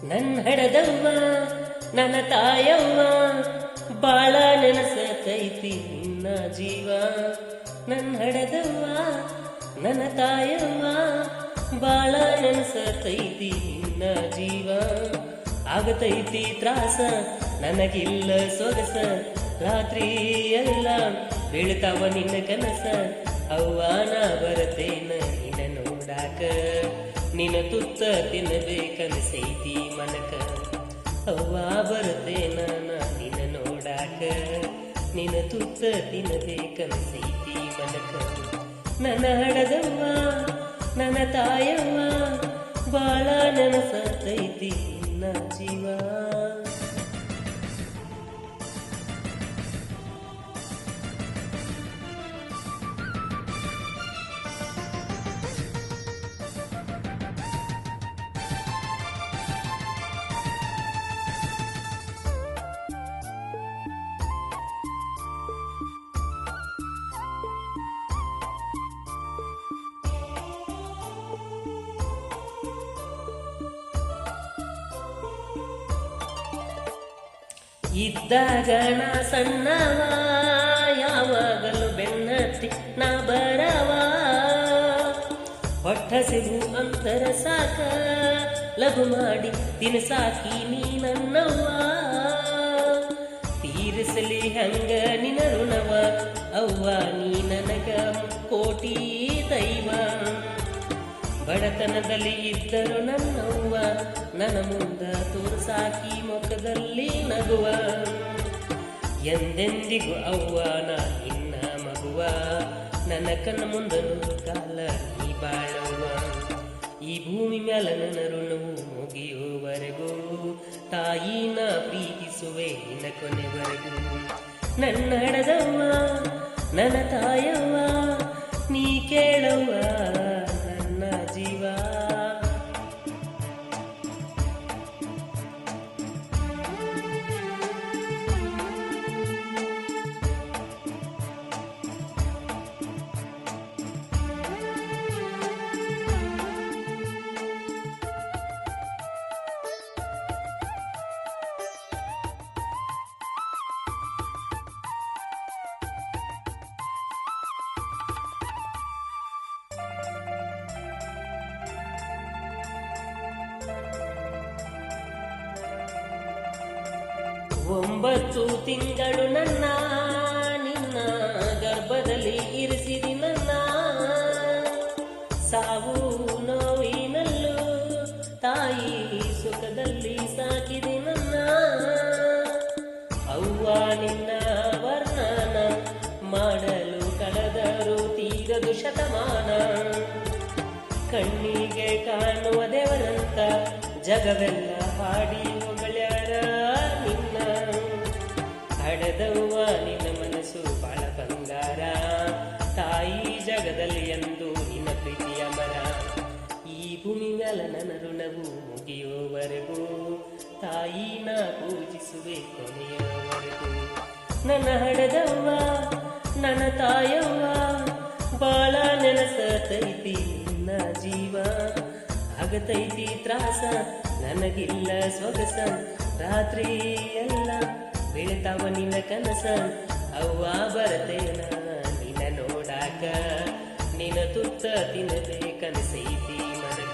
ನನ್ನ ಹಡದವ್ವ ನನ್ನ ತಾಯವ್ವ ಬಾಳ ನೆನಸತೈತಿ ನಿನ್ನ ಜೀವ. ನನ್ನ ಹಡದವ್ವ ನನ್ನ ತಾಯವ್ವ ಬಾಳ ನೆನಸತೈತಿ ನಿನ್ನ ಜೀವ. ಆಗತೈತಿ ತ್ರಾಸ ನನಗಿಲ್ಲ ಸೊಗಸ, ರಾತ್ರಿ ಎಲ್ಲ ಬೀಳ್ತಾವ ನಿನ್ನ ಕನಸ. ಅವ್ವ ನಾ ಬರತೇನ ನಿನ್ನ ನೋಡಾಕ, ನಿನ್ನ ತುತ್ತ ತಿನ್ನಬೇಕನಸೈತಿ ಮನಕ. ಅವ್ವ ಬರತೇನ ನಿನ್ನ ನೋಡಾಕ, ನಿನ್ನ ತುತ್ತ ತಿನ್ನಬೇಕನಸೈತಿ ಮನಕ. ನನ್ನ ಹಡದವ್ವ ನನ್ನ ತಾಯವ್ವ ಬಾಳ ನೆನಸತೈತಿ ನಿನ್ನ ಜೀವ. ಇದ್ದಾಗ ನಾ ಸಣ್ಣವ, ಯಾವಾಗಲೂ ಬೆನ್ನತ್ತಿ ನಾ ಬರವ. ಹೊಟ್ಟ ಸಿಗು ಅಂತರ ಸಾಕ, ಲಘು ಮಾಡಿ ತಿನ್ಸಾಕಿ ನೀ ನನ್ನವ್ವ. ತೀರಿಸಲಿ ಹಂಗ ನಿನ ಋಣವ, ಅವ್ವ ನೀ ನನಗ ಕೋಟಿ ದೈವ. ಬಡತನದಲ್ಲಿ ಇದ್ದರು ನನ್ನವ್ವ, ನನ್ನ ಮುಂದ ತೋರ್ಸಾಕಿ ಮುಖದಲ್ಲಿ ನಗುವ. ಎಂದೆಂದಿಗೂ ಅವ್ವ ನಾ ನಿನ್ನ ಮಗುವ, ನನ್ನ ಕಣ್ಣ ಮುಂದನು ಕಾಲ ನೀ ಬಾಳವ್ವ. ಈ ಭೂಮಿ ಮ್ಯಾಲ ನನ್ನ ಋಣವು ಮುಗಿಯುವವರೆಗೂ, ತಾಯಿನ ಪ್ರೀತಿಸುವೆ ನಿನ್ನ ಕೊನೆವರೆಗೂ. ನನ್ನ ಹಡದವ್ವ ನನ್ನ ತಾಯವ್ವ ನೀ ಕೇಳವ್ವ ನನ್ನ ಜೀವ. ಒಂಬತ್ತು ತಿಂಗಳು ನನ್ನ ನಿನ್ನ ಗರ್ಭದಲ್ಲಿ ಇರಿಸಿದಿ ನನ್ನ. ಸಾವು ನೋವಿನಲ್ಲೂ ತಾಯಿ ಸುಖದಲ್ಲಿ ಸಾಕಿದಿ ನನ್ನ. ಅವ್ವ ನಿನ್ನ ವರ್ಣನ ಮಾಡಲು ಕಳೆದರು ತೀರದು ಶತಮಾನ. ಕಣ್ಣಿಗೆ ಕಾಣುವ ದೇವರಂತ ಜಗವೆಲ್ಲ ಹಾಡಿ ಹೊಗಳ್ಯಾರ ನಿನ್ನ. ಹಡದವ್ವ ನಿನ್ನ ಮನಸ್ಸು ಬಾಳ ಬಂಗಾರ, ತಾಯಿ ಜಗದಲ್ಲಿ ಎಂದು ನಿನ್ನ ಪ್ರೀತಿಯ ಮರ. ಈ ಭೂಮಿ ಮ್ಯಾಲ ನನ್ನ ಋಣವು ಮುಗಿಯುವವರೆಗೂ, ತಾಯಿನ ಪೂಜಿಸುವೆ ಕೊನೆಯವರೆಗೂ. ನನ್ನ ಹಡದವ್ವ ನನ್ನ ತಾಯವ್ವ ಬಾಳ ನೆನಸತೈತಿ ನಿನ್ನ ಜೀವ. ಆಗತೈತಿ ತ್ರಾಸ ನನಗಿಲ್ಲ ಸೊಗಸ, ರಾತ್ರಿ ಎಲ್ಲ ಬೀಳ್ತಾವ ನಿನ್ನ ಕನಸ. ಅವ್ವ ಬರತೇನ ನಿನ್ನ ನೋಡಾಕ, ನಿನ್ನ ತುತ್ತ ತಿನ್ನಬೇಕನಸೈತಿ ಮನಕ.